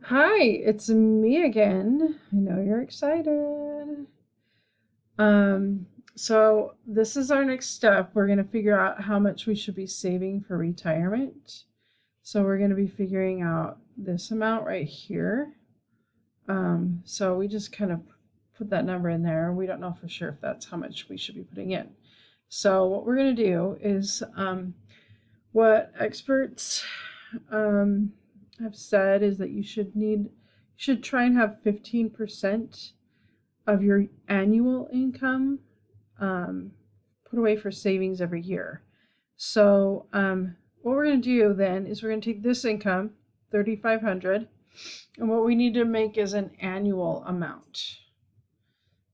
Hi, it's me again. I know you're excited. Um, so this is our next step. We're going to figure out how much we should be saving for retirement. So we're going to be figuring out this amount right here. So we just kind of put that number in there. We don't know for sure if that's how much we should be putting in. So what we're going to do is what experts have said is that you should try and have 15% of your annual income put away for savings every year. So what we're going to do then is we're going to take this income, 3,500, and what we need to make is an annual amount.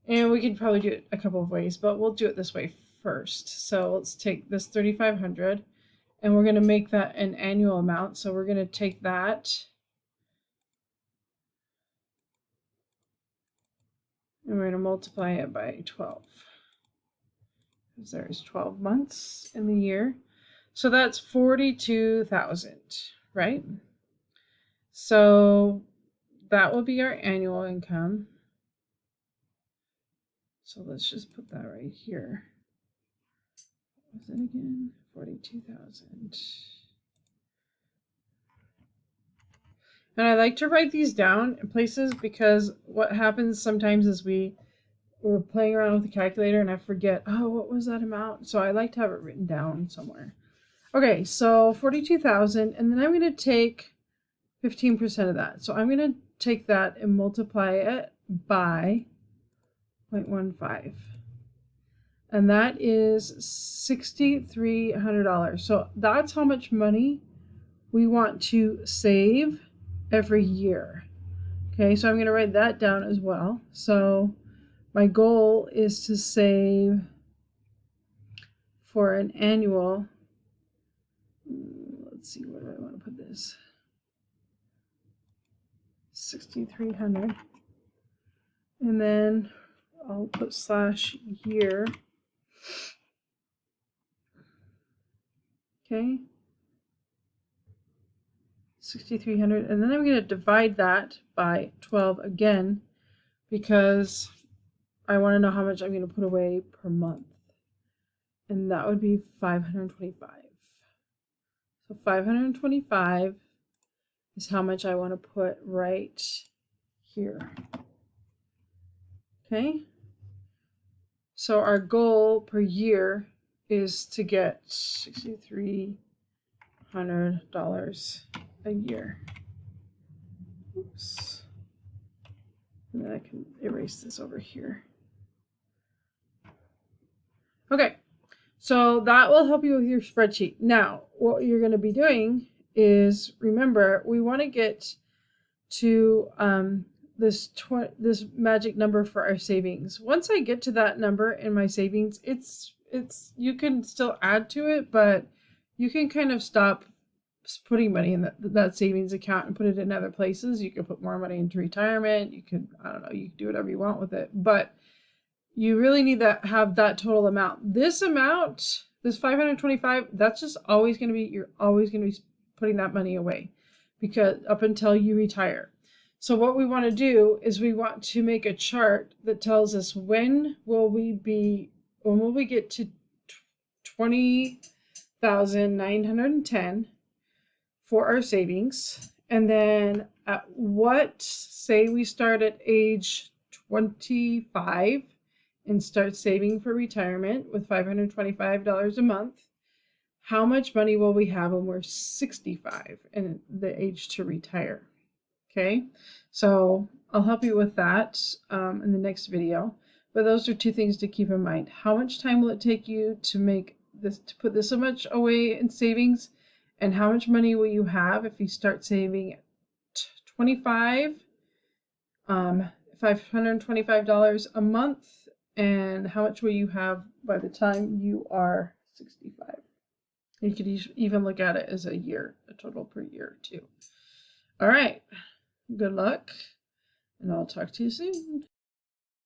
And we can probably do it a couple of ways, but we'll do it this way first. So let's take this 3,500 and we're going to make that an annual amount. So we're going to take that and we're going to multiply it by 12. Because there's 12 months in the year. So that's 42,000, right? So that will be our annual income. So let's just put that right here. What was it again? 42,000. And I like to write these down in places because what happens sometimes is we're playing around with the calculator and I forget, oh, what was that amount? So I like to have it written down somewhere. Okay, so 42,000, and then I'm going to take 15% of that. So I'm going to take that and multiply it by 0.15. And that is $6,300. So that's how much money we want to save every year. Okay, so I'm going to write that down as well. So my goal is to save for an annual, let's see, where do I want to put this? 6,300. And then I'll put slash year. Okay. 6,300. And then I'm going to divide that by 12 again because I want to know how much I'm going to put away per month. And that would be 525. So 525 is how much I want to put right here. Okay. So our goal per year is to get $6,300 a year. Oops. And then I can erase this over here. Okay, so that will help you with your spreadsheet. Now, what you're going to be doing is, remember, we want to get to this magic number for our savings. Once I get to that number in my savings, it's you can still add to it, but you can kind of stop putting money in that savings account and put it in other places. You could put more money into retirement. You could, I don't know, you can do whatever you want with it, but you really need to have that total amount. This amount, this 525, that's just always going to be, you're always going to be putting that money away because up until you retire. So what we want to do is we want to make a chart that tells us when will we get to 20,910 for our savings. And then at what, say we start at age 25 and start saving for retirement with $525 a month, how much money will we have when we're 65 and the age to retire? Okay, so I'll help you with that in the next video. But those are two things to keep in mind. How much time will it take you to make this, to put this so much away in savings? And how much money will you have if you start saving at 25, $525 a month? And how much will you have by the time you are 65? You could even look at it as a year, a total per year too. All right, good luck, and I'll talk to you soon.